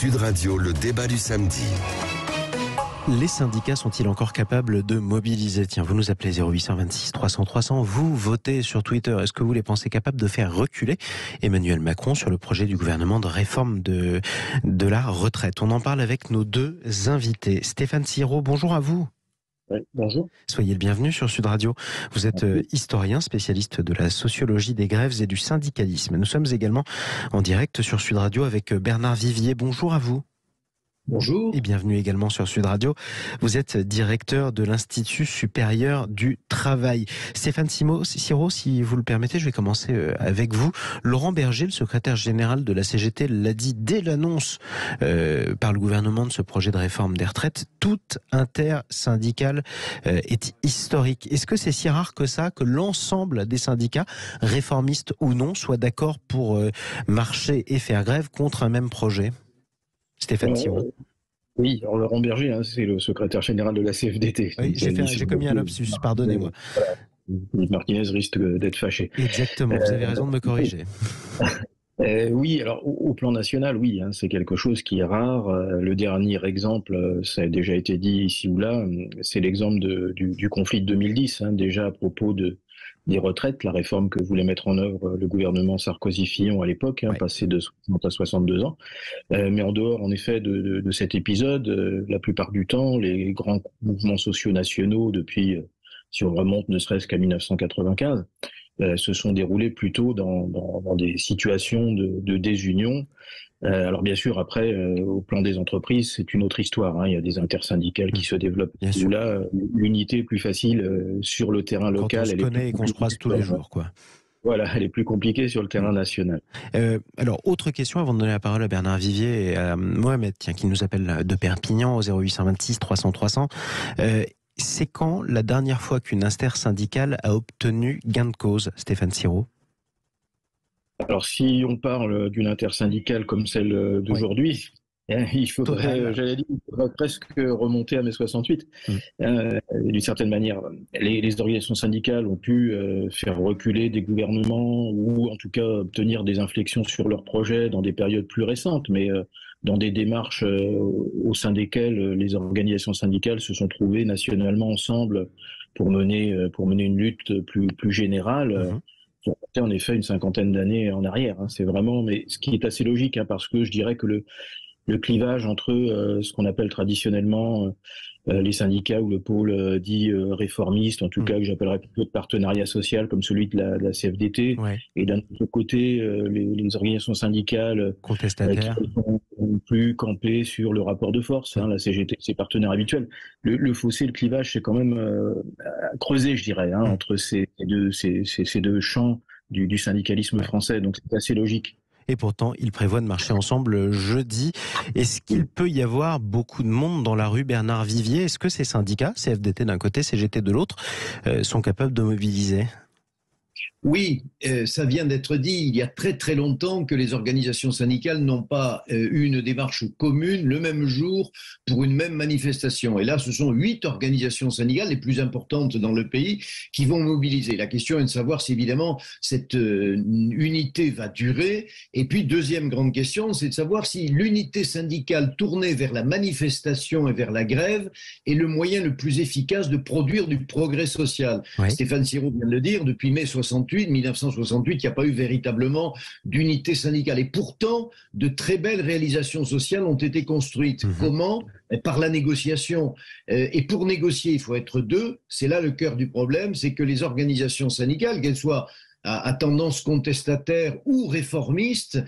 Sud Radio, le débat du samedi. Les syndicats sont-ils encore capables de mobiliser? Tiens, vous nous appelez 0826 300 300, vous votez sur Twitter. Est-ce que vous les pensez capables de faire reculer Emmanuel Macron sur le projet du gouvernement de réforme de la retraite? On en parle avec nos deux invités. Stéphane Siro, bonjour à vous. Oui, bonjour. Soyez le bienvenu sur Sud Radio. Vous êtes historien, spécialiste de la sociologie des grèves et du syndicalisme. Nous sommes également en direct sur Sud Radio avec Bernard Vivier. Bonjour à vous. Bonjour. Et bienvenue également sur Sud Radio. Vous êtes directeur de l'Institut supérieur du travail. Stéphane Siro, si vous le permettez, je vais commencer avec vous. Laurent Berger, le secrétaire général de la CGT, l'a dit dès l'annonce par le gouvernement de ce projet de réforme des retraites. Toute intersyndicale est historique. Est-ce que c'est si rare que ça, que l'ensemble des syndicats, réformistes ou non, soient d'accord pour marcher et faire grève contre un même projet? Stéphane Siro. Oui, alors Laurent Berger, c'est le secrétaire général de la CFDT. Oui, j'ai commis un lapsus, pardonnez-moi. Philippe Martinez risque d'être fâché. Exactement, vous avez raison de me corriger. Oui, alors au plan national, oui, c'est quelque chose qui est rare. Le dernier exemple, ça a déjà été dit ici ou là, c'est l'exemple du conflit de 2010, déjà à propos des retraites, la réforme que voulait mettre en œuvre le gouvernement Sarkozy-Fillon à l'époque, passé de 60 à 62 ans. Mais en dehors, en effet, de cet épisode, la plupart du temps, les grands mouvements sociaux nationaux, depuis, si on remonte ne serait-ce qu'à 1995, se sont déroulés plutôt dans des situations de désunion. Alors bien sûr, après, au plan des entreprises, c'est une autre histoire. Il y a des intersyndicales qui se développent. Où là, l'unité est plus facile sur le terrain local. Quand on se connaît et qu'on se croise tous les jours, quoi. Voilà, elle est plus compliquée sur le terrain national. Alors, autre question avant de donner la parole à Bernard Vivier et à Mohamed, qui nous appelle de Perpignan au 0826 300 300. C'est quand la dernière fois qu'une intersyndicale a obtenu gain de cause, Stéphane Siro? Alors, si on parle d'une intersyndicale comme celle d'aujourd'hui, il faudrait presque remonter à mai 68. D'une certaine manière, les organisations syndicales ont pu faire reculer des gouvernements ou en tout cas obtenir des inflexions sur leurs projets dans des périodes plus récentes, mais dans des démarches au sein desquelles les organisations syndicales se sont trouvées nationalement ensemble pour mener une lutte plus générale. En effet, une cinquantaine d'années en arrière. C'est vraiment, mais ce qui est assez logique, parce que je dirais que le clivage entre ce qu'on appelle traditionnellement les syndicats ou le pôle dit réformiste, en tout cas que j'appellerais plutôt de partenariat social comme celui de la CFDT, et d'un autre côté les organisations syndicales contestataires qui sont plus campées sur le rapport de force, la CGT, ses partenaires habituels. Le fossé, le clivage, c'est quand même creusé, je dirais, entre ces deux champs du syndicalisme français, donc c'est assez logique. Et pourtant, ils prévoient de marcher ensemble jeudi. Est-ce qu'il peut y avoir beaucoup de monde dans la rue, Bernard Vivier? Est-ce que ces syndicats, CFDT d'un côté, CGT de l'autre, sont capables de mobiliser? Oui, ça vient d'être dit il y a très très longtemps que les organisations syndicales n'ont pas eu une démarche commune le même jour pour une même manifestation. Et là, ce sont 8 organisations syndicales, les plus importantes dans le pays, qui vont mobiliser. La question est de savoir si évidemment cette unité va durer. Et puis, deuxième grande question, c'est de savoir si l'unité syndicale tournée vers la manifestation et vers la grève est le moyen le plus efficace de produire du progrès social. Stéphane Siro vient de le dire, depuis mai 1968, il n'y a pas eu véritablement d'unité syndicale. Et pourtant, de très belles réalisations sociales ont été construites. Comment ? Par la négociation. Et pour négocier, il faut être deux. C'est là le cœur du problème, c'est que les organisations syndicales, qu'elles soient à tendance contestataire ou réformiste,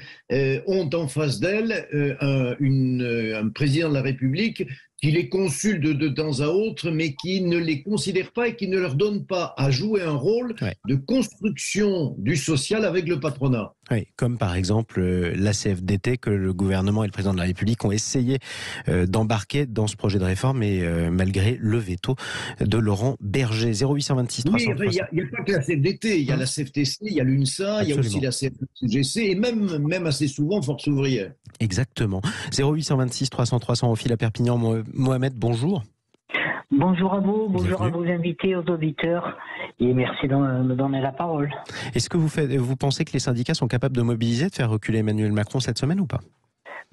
ont en face d'elles un président de la République qui les consulte de temps à autre, mais qui ne les considère pas et qui ne leur donne pas à jouer un rôle de construction du social avec le patronat. Oui, comme par exemple la CFDT que le gouvernement et le président de la République ont essayé d'embarquer dans ce projet de réforme, et malgré le veto de Laurent Berger. 0826 300. Oui, il n'y a pas que la CFDT, il y a la CFTC, il y a l'UNSA, il y a aussi la CFCGC et même assez souvent Force ouvrière. Exactement. 0826 300 300 au fil à Perpignan. Mohamed, bonjour. Bonjour à vous, bonjour à vos invités, aux auditeurs, et merci de me donner la parole. Est-ce que vous pensez que les syndicats sont capables de mobiliser, de faire reculer Emmanuel Macron cette semaine ou pas ?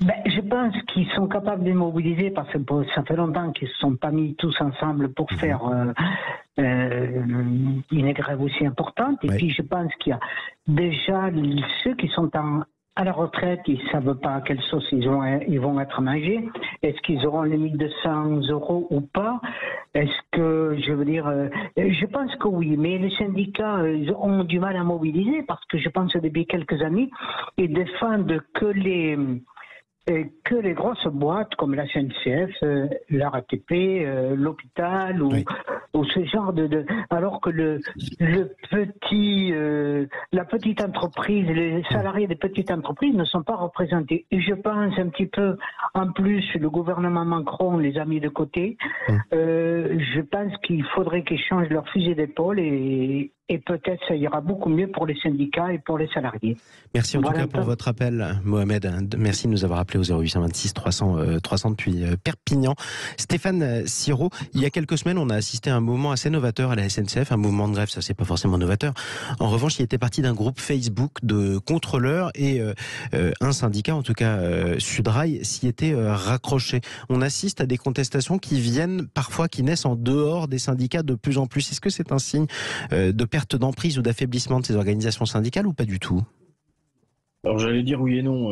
Je pense qu'ils sont capables de mobiliser parce que ça fait longtemps qu'ils ne se sont pas mis tous ensemble pour faire une grève aussi importante. Et puis je pense qu'il y a déjà ceux qui sont à la retraite, ils ne savent pas à quelle sauce ils vont être mangés. Est-ce qu'ils auront les 1200 € ou pas? Est-ce que, je pense que oui, mais les syndicats ont du mal à mobiliser parce que je pense que depuis quelques années, ils défendent que les grosses boîtes comme la SNCF, la RATP, l'hôpital ou ce genre alors que la petite entreprise, les salariés des petites entreprises ne sont pas représentés. Et je pense un petit peu, en plus, le gouvernement Macron les a mis de côté. Je pense qu'il faudrait qu'ils changent leur fusil d'épaule et peut-être ça ira beaucoup mieux pour les syndicats et pour les salariés. Merci en tout cas pour votre appel, Mohamed. Merci de nous avoir appelé au 0826 300 300 depuis Perpignan. Stéphane Sirot, il y a quelques semaines, on a assisté à un mouvement assez novateur à la SNCF, un mouvement de grève, ça c'est pas forcément novateur. En revanche, il était parti d'un groupe Facebook de contrôleurs et un syndicat, en tout cas Sudrail, s'y était raccroché. On assiste à des contestations qui naissent en dehors des syndicats de plus en plus. Est-ce que c'est un signe de perte d'emprise ou d'affaiblissement de ces organisations syndicales ou pas du tout? Alors j'allais dire oui et non.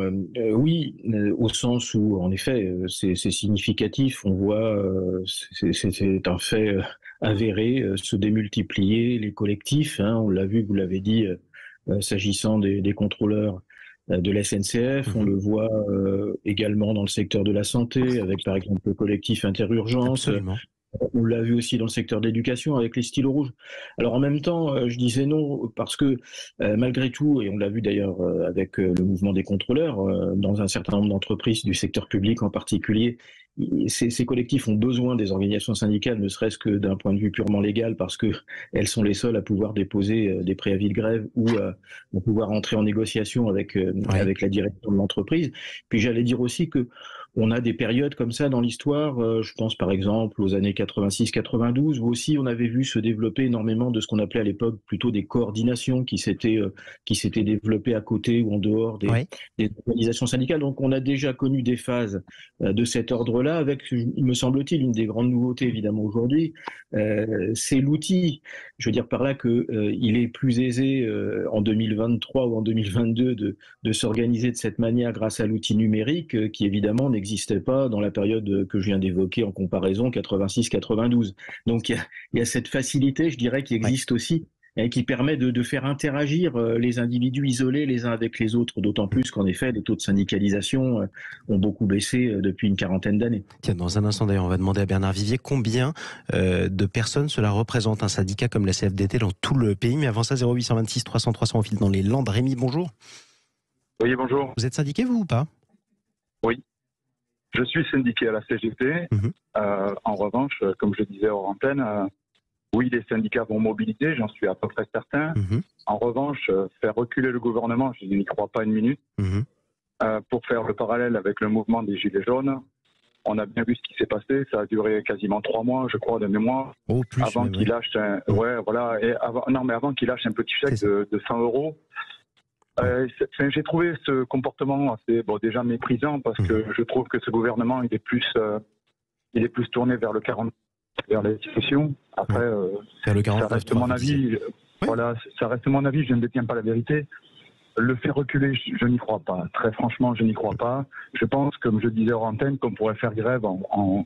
Oui, au sens où en effet c'est significatif. On voit, c'est un fait avéré, se démultiplier les collectifs. On l'a vu, vous l'avez dit, s'agissant des contrôleurs de la SNCF. On le voit également dans le secteur de la santé, avec par exemple le collectif Interurgence. Absolument. On l'a vu aussi dans le secteur de l'éducation avec les stylos rouges. Alors en même temps, je disais non parce que malgré tout, et on l'a vu d'ailleurs avec le mouvement des contrôleurs, dans un certain nombre d'entreprises du secteur public en particulier, ces collectifs ont besoin des organisations syndicales, ne serait-ce que d'un point de vue purement légal, parce que elles sont les seules à pouvoir déposer des préavis de grève ou à pouvoir entrer en négociation avec la direction de l'entreprise. Puis j'allais dire aussi que on a des périodes comme ça dans l'histoire, je pense par exemple aux années 86-92, où aussi on avait vu se développer énormément de ce qu'on appelait à l'époque plutôt des coordinations qui s'étaient développées à côté ou en dehors des organisations syndicales. Donc on a déjà connu des phases de cet ordre-là, avec, il me semble-t-il, une des grandes nouveautés évidemment aujourd'hui, c'est l'outil. Je veux dire par là qu'il est plus aisé en 2023 ou en 2022 de s'organiser de cette manière grâce à l'outil numérique qui évidemment n'existait pas dans la période que je viens d'évoquer en comparaison 86-92. Donc il y a cette facilité, je dirais, qui existe aussi et qui permet de faire interagir les individus isolés les uns avec les autres, d'autant plus qu'en effet les taux de syndicalisation ont beaucoup baissé depuis une quarantaine d'années. Tiens, dans un instant d'ailleurs, on va demander à Bernard Vivier combien de personnes cela représente un syndicat comme la CFDT dans tout le pays. Mais avant ça, 0826 300 300 au fil dans les Landes. Rémi, bonjour. Oui, bonjour. Vous êtes syndiqué, vous, ou pas? Oui. Je suis syndiqué à la CGT. En revanche, comme je disais hors antenne, oui, les syndicats vont mobiliser, j'en suis à peu près certain. En revanche, faire reculer le gouvernement, je n'y crois pas une minute. Pour faire le parallèle avec le mouvement des Gilets jaunes, on a bien vu ce qui s'est passé. Ça a duré quasiment 3 mois, je crois, de mémoire. Oh, plus, avant qu'il lâche avant qu'il lâche un petit chèque de 100 €. J'ai trouvé ce comportement assez déjà méprisant parce que je trouve que ce gouvernement il est plus tourné vers le 40, vers les discussions. Après, vers le 49, ça reste mon avis. Voilà, ça reste mon avis. Je ne détiens pas la vérité. Le faire reculer, je n'y crois pas. Très franchement, je n'y crois pas. Je pense, comme je disais hors antenne, qu'on pourrait faire grève en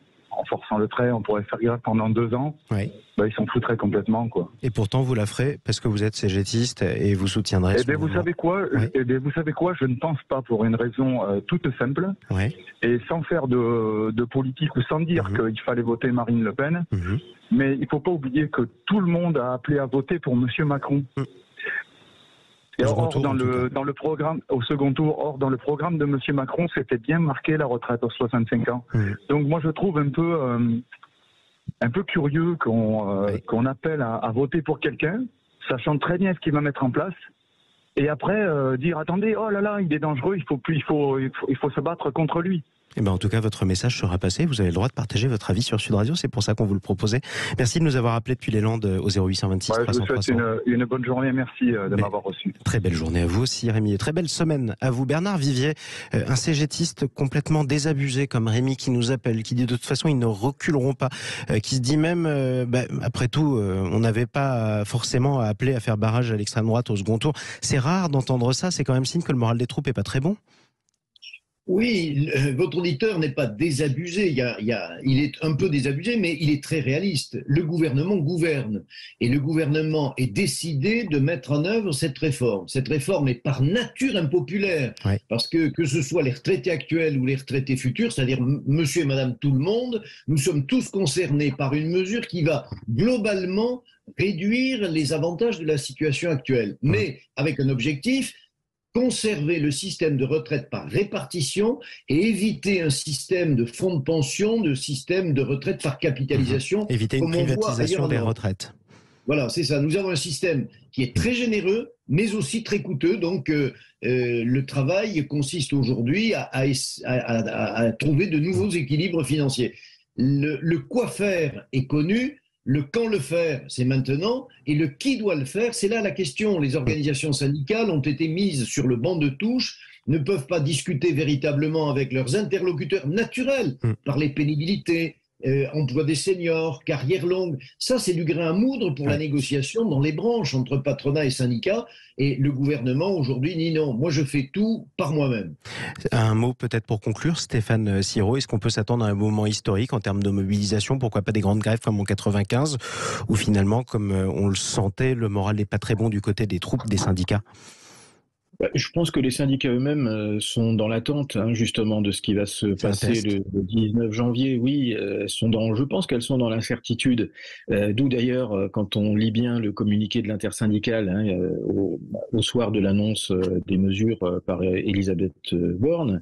forçant le trait, on pourrait faire grève pendant 2 ans. Ils s'en foutraient complètement, quoi. Et pourtant, vous la ferez parce que vous êtes CGTiste et vous soutiendrez ce mouvement. Vous savez quoi je ne pense pas, pour une raison toute simple. Et sans faire de politique ou sans dire qu'il fallait voter Marine Le Pen. Mais il ne faut pas oublier que tout le monde a appelé à voter pour M. Macron. Et dans le programme, au second tour, dans le programme de M. Macron, c'était bien marqué la retraite aux 65 ans. Donc moi, je trouve un peu curieux qu'on appelle à voter pour quelqu'un, sachant très bien ce qu'il va mettre en place, et après dire attendez, oh là là, il est dangereux, il faut se battre contre lui. Eh ben, en tout cas, votre message sera passé. Vous avez le droit de partager votre avis sur Sud Radio. C'est pour ça qu'on vous le proposait. Merci de nous avoir appelé depuis les Landes au 0826 300 Je vous souhaite une bonne journée. Merci de m'avoir reçu. Très belle journée à vous aussi, Rémi. Très belle semaine à vous. Bernard Vivier, un cégétiste complètement désabusé comme Rémi qui nous appelle, qui dit de toute façon ils ne reculeront pas, qui se dit même, après tout, on n'avait pas forcément à appeler à faire barrage à l'extrême droite au second tour. C'est rare d'entendre ça. C'est quand même signe que le moral des troupes est pas très bon. Oui, votre auditeur n'est pas désabusé, il est un peu désabusé, mais il est très réaliste. Le gouvernement gouverne, et le gouvernement est décidé de mettre en œuvre cette réforme. Cette réforme est par nature impopulaire, parce que ce soit les retraités actuels ou les retraités futurs, c'est-à-dire monsieur et madame tout le monde, nous sommes tous concernés par une mesure qui va globalement réduire les avantages de la situation actuelle, mais avec un objectif: conserver le système de retraite par répartition et éviter un système de fonds de pension, de système de retraite par capitalisation. Éviter une privatisation des retraites. Voilà, c'est ça. Nous avons un système qui est très généreux, mais aussi très coûteux. Donc, le travail consiste aujourd'hui à trouver de nouveaux équilibres financiers. Le quoi faire est connu. Le quand le faire, c'est maintenant, et le qui doit le faire, c'est là la question. Les organisations syndicales ont été mises sur le banc de touche, ne peuvent pas discuter véritablement avec leurs interlocuteurs naturels, parler pénibilité, emploi des seniors, carrière longue. Ça, c'est du grain à moudre pour la négociation dans les branches entre patronat et syndicats. Et le gouvernement, aujourd'hui, dit non, moi je fais tout par moi-même. Un mot peut-être pour conclure, Stéphane Siro, est-ce qu'on peut s'attendre à un moment historique en termes de mobilisation? Pourquoi pas des grandes grèves comme en 95, où finalement, comme on le sentait, le moral n'est pas très bon du côté des troupes, des syndicats? Je pense que les syndicats eux-mêmes sont dans l'attente, justement, de ce qui va se passer le 19 janvier. Oui, je pense qu'elles sont dans l'incertitude. D'où d'ailleurs, quand on lit bien le communiqué de l'intersyndicale au soir de l'annonce des mesures par Elisabeth Borne,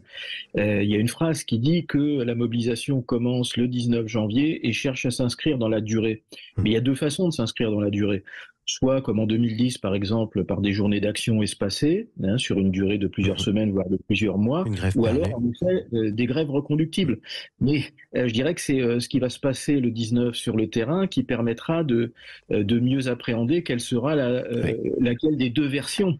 il y a une phrase qui dit que la mobilisation commence le 19 janvier et cherche à s'inscrire dans la durée. Mais il y a deux façons de s'inscrire dans la durée. Soit, comme en 2010, par exemple, par des journées d'action espacées, sur une durée de plusieurs semaines, voire de plusieurs mois, ou alors, en effet, des grèves reconductibles. Mais je dirais que c'est ce qui va se passer le 19 sur le terrain qui permettra de mieux appréhender quelle sera laquelle des deux versions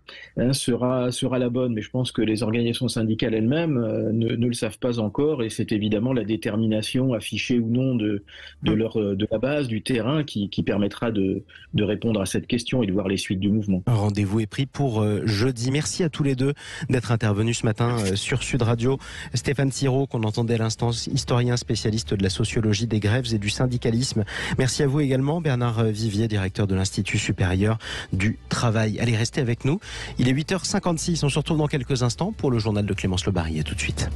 sera la bonne. Mais je pense que les organisations syndicales elles-mêmes ne le savent pas encore, et c'est évidemment la détermination affichée ou non de la base, du terrain, qui permettra de répondre à cette question et de voir les suites du mouvement. Un rendez-vous est pris pour jeudi. Merci à tous les deux d'être intervenus ce matin sur Sud Radio. Stéphane Siro, qu'on entendait à l'instant, historien spécialiste de la sociologie des grèves et du syndicalisme. Merci à vous également, Bernard Vivier, directeur de l'Institut supérieur du travail. Allez, restez avec nous. Il est 8h56. On se retrouve dans quelques instants pour le journal de Clémence Lebary. À tout de suite.